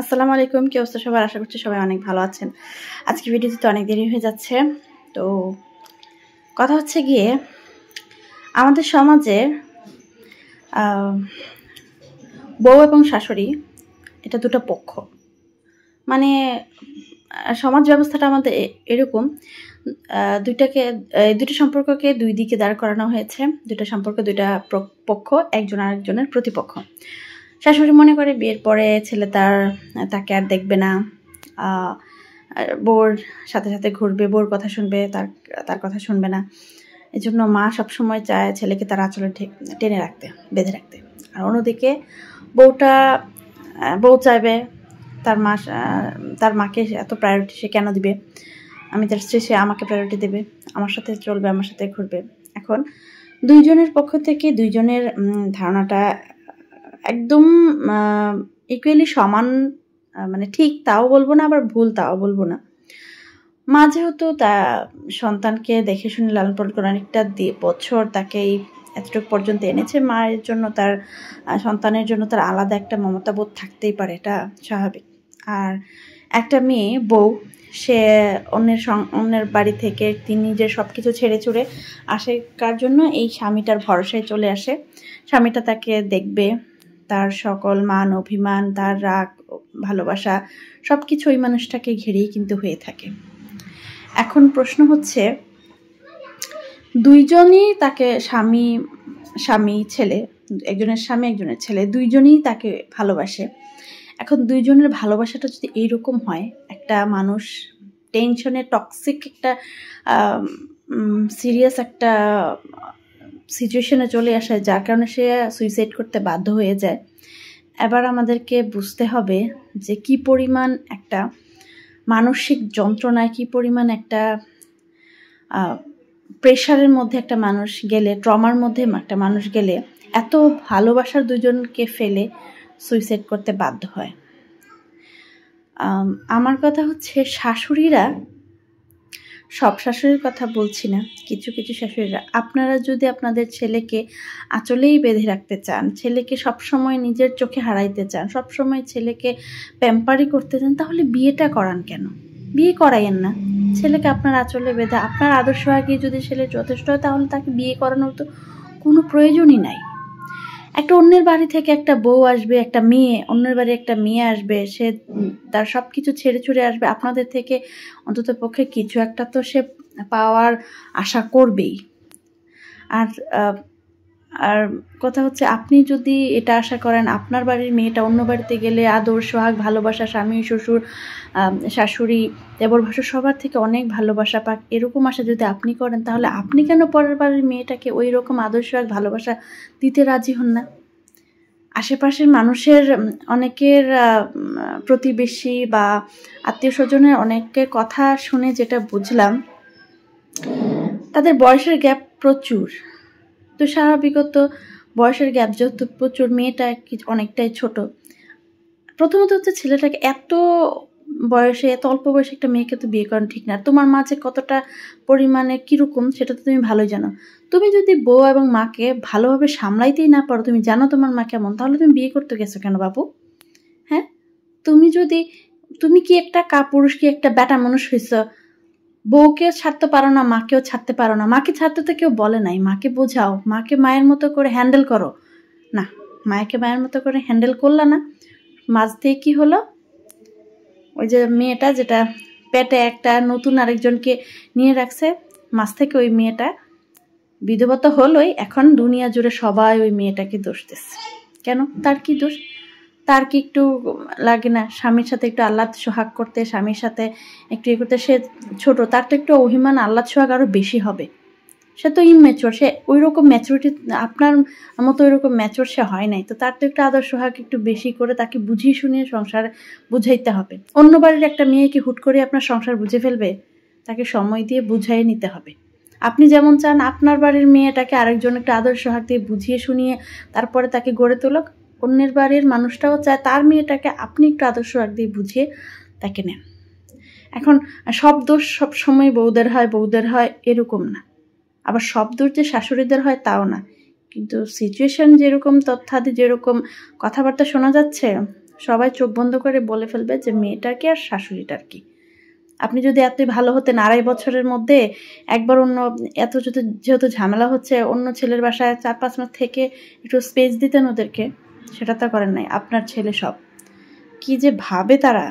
আসসালামু আলাইকুম। কি অবস্থা সবার? আশা করছি সবাই অনেক ভালো আছেন। আজকে ভিডিওতে তো অনেক দেরি হয়ে যাচ্ছে। তো কথা হচ্ছে গিয়ে আমাদের সমাজে বউ এবং শাশুড়ি এটা দুটো পক্ষ। মানে সমাজ ব্যবস্থাটা আমাদের এরকম, দুটো সম্পর্ককে দুই দিকে দাঁড় করানো হয়েছে। দুটো সম্পর্ক, দুইটা পক্ষ, একজন আরেকজনের প্রতিপক্ষ। শাশুড়ি মনে করে বিয়ের পরে ছেলে তাকে আর দেখবে না, বউর সাথে সাথে ঘুরবে, বউর কথা শুনবে, তার কথা শুনবে না। এই জন্য মা সবসময় চায় ছেলেকে তার আঁচলে টেনে রাখতে, বেঁধে রাখতে। আর অন্যদিকে বউ চাইবে তার মাকে এত প্রায়োরিটি সে কেন দিবে, আমি তার স্ত্রী, সে আমাকে প্রায়োরিটি দেবে, আমার সাথে চলবে, আমার সাথে ঘুরবে। এখন দুইজনের পক্ষ থেকে দুইজনের ধারণাটা একদম ইকুয়ালি সমান, মানে ঠিক তাও বলবো না, আবার ভুল তাও বলবো না। মা যেহেতু সন্তানকে দেখে শুনে লালন পালন করে অনেকটা বছর তাকে এতটুকু পর্যন্ত এনেছে, মায়ের জন্য তার সন্তানের জন্য তার আলাদা একটা মমতাবোধ থাকতেই পারে, এটা স্বাভাবিক। আর একটা মেয়ে বউ, সে অন্যের বাড়ি থেকে তিনি নিজের সব কিছু ছেড়ে ছুড়ে আসে কার জন্য? এই স্বামীটার ভরসায় চলে আসে। স্বামীটা তাকে দেখবে, তার সকল মান অভিমান, তার রাগ ভালোবাসা সব কিছু ওই মানুষটাকে ঘিরেই কিন্তু হয়ে থাকে। এখন প্রশ্ন হচ্ছে, দুইজনই তাকে স্বামী ছেলে, একজনের স্বামী একজনের ছেলে, দুইজনই তাকে ভালোবাসে। এখন দুইজনের ভালোবাসাটা যদি এইরকম হয়, একটা মানুষ টেনশনে টক্সিক একটা সিরিয়াস একটা সিচুয়েশনে চলে আসে, যার কারণে সে সুইসাইড করতে বাধ্য হয়ে যায়। এবার আমাদেরকে বুঝতে হবে যে কি পরিমাণ একটা মানসিক যন্ত্রণায়, কি পরিমাণ একটা প্রেশারের মধ্যে একটা মানুষ গেলে, ট্রমার মধ্যে একটা মানুষ গেলে এত ভালোবাসার দুজনকে ফেলে সুইসাইড করতে বাধ্য হয়। আমার কথা হচ্ছে, শাশুড়িরা, সব শাশুড়ির কথা বলছি না, কিছু কিছু শাশুড়িরা, আপনারা যদি আপনাদের ছেলেকে আঁচলেই বেঁধে রাখতে চান, ছেলেকে সবসময় নিজের চোখে হারাইতে চান, সবসময় ছেলেকে প্যাম্পারি করতে চান, তাহলে বিয়েটা করান কেন? বিয়ে করাইয়েন না, ছেলেকে আপনার আঁচলে বেঁধে, আপনার আদর্শ আগে যদি ছেলে যথেষ্ট হয়, তাহলে তাকে বিয়ে করানোর তো কোনো প্রয়োজনই নাই। একটা অন্যের বাড়ি থেকে একটা বউ আসবে, একটা মেয়ে, অন্যের বাড়ি একটা মেয়ে আসবে, সে তার সব কিছু ছেড়ে ছুড়ে আসবে, আপনাদের থেকে অন্তত পক্ষে কিছু একটা তো সে পাওয়ার আশা করবেই। আর কথা হচ্ছে, আপনি যদি এটা আশা করেন আপনার বাড়ির মেয়েটা অন্য বাড়িতে গেলে আদর সোহাগ ভালোবাসা, স্বামী শ্বশুর শাশুড়ি দেবর ভাসুর সবার থেকে অনেক ভালোবাসা পাক, এরকম আশা যদি আপনি করেন, তাহলে আপনি কেন পরের বাড়ির মেয়েটাকে ওই রকম আদর সোহাগ ভালোবাসা দিতে রাজি হন না? আশেপাশের মানুষের অনেকের, প্রতিবেশী বা আত্মীয় স্বজনের অনেকের কথা শুনে যেটা বুঝলাম, তাদের বয়সের গ্যাপ প্রচুর। তো স্বাভাবিকত বয়সের গ্যাপ যেহেতু প্রচুর, মেয়েটা অনেকটাই ছোট। প্রথমত হচ্ছে, ছেলেটাকে এত বয়সে, এত অল্প বয়সে একটা মেয়েকে তো বিয়ে করানো ঠিক না। তোমার মা যে কতটা পরিমাণে কিরকম সেটা তো তুমি ভালোই জানো। তুমি যদি বউ এবং মাকে ভালোভাবে সামলাইতেই না পারো, তুমি জানো তোমার মা কেমন, তাহলে তুমি বিয়ে করতে গেছো কেন বাবু? হ্যাঁ, তুমি কি একটা কাপুরুষ, কি একটা ব্যাটা মানুষ হয়েছ? বউকে ছাড়তে পারো না, মাকেও ছাড়তে পারো না। মাকে ছাড়তে তো কেউ বলে নাই, মাকে বোঝাও, মাকে মায়ের মতো করে হ্যান্ডেল করো। না, মায়েকে মায়ের মতো করে হ্যান্ডেল করলা না, মাঝ দিয়ে কি হলো? ওই যে মেয়েটা যেটা পেটে একটা নতুন আরেকজনকে নিয়ে রাখছে, মাঝ থেকে ওই মেয়েটা বিধবা তো হলোই, এখন দুনিয়া জুড়ে সবাই ওই মেয়েটাকে দোষ দিচ্ছে। কেন? তার কি দোষ? তার কি একটু লাগে না স্বামীর সাথে একটু আহ্লাদ সোহাগ করতে, স্বামীর সাথে একটু ইয়ে করতে? সে ছোট, তার তো একটু অভিমান আহ্লাদ সোহাগ আরো বেশি হবে। সে তো ইনম্যাচিওর, সে ওই রকম ম্যাচুরিটি, আপনার মতো ওই রকম ম্যাচিওর সে হয় নাই। তো তার তো একটু আদর সোহাগ একটু বেশি করে তাকে বুঝিয়ে শুনিয়ে সংসার বুঝাইতে হবে। অন্য বাড়ির একটা মেয়ে কি হুট করে আপনার সংসার বুঝে ফেলবে? তাকে সময় দিয়ে বুঝাই নিতে হবে। আপনি যেমন চান আপনার বাড়ির মেয়েটাকে আরেকজন একটা আদর সোহাগ দিয়ে বুঝিয়ে শুনিয়ে তারপরে তাকে গড়ে তোলক, অন্যের বাড়ির মানুষটাও চায় তার মেয়েটাকে আপনি একটু আদর সোহাগ দিয়ে বুঝিয়ে তাকে নেন। এখন সব দোষ সব সময় বউদের হয় এরকম না, আবার সব দোষ যে শাশুড়িদের হয় তাও না। কিন্তু সিচুয়েশন যেরকম, তথ্যাদি যেরকম কথাবার্তা শোনা যাচ্ছে, সবাই চোখ বন্ধ করে বলে ফেলবে যে মেয়েটার কি আর শাশুড়িটার কি। আপনি যদি এতই ভালো হতেন 2.5 বছরের মধ্যে একবার এত যেহেতু ঝামেলা হচ্ছে অন্য ছেলের বাসায় 4-5 মাস থেকে একটু স্পেস দিতেন ওদেরকে, সেটা তো করেন নাই। আপনার ছেলে সব কি যে ভাবে তারা।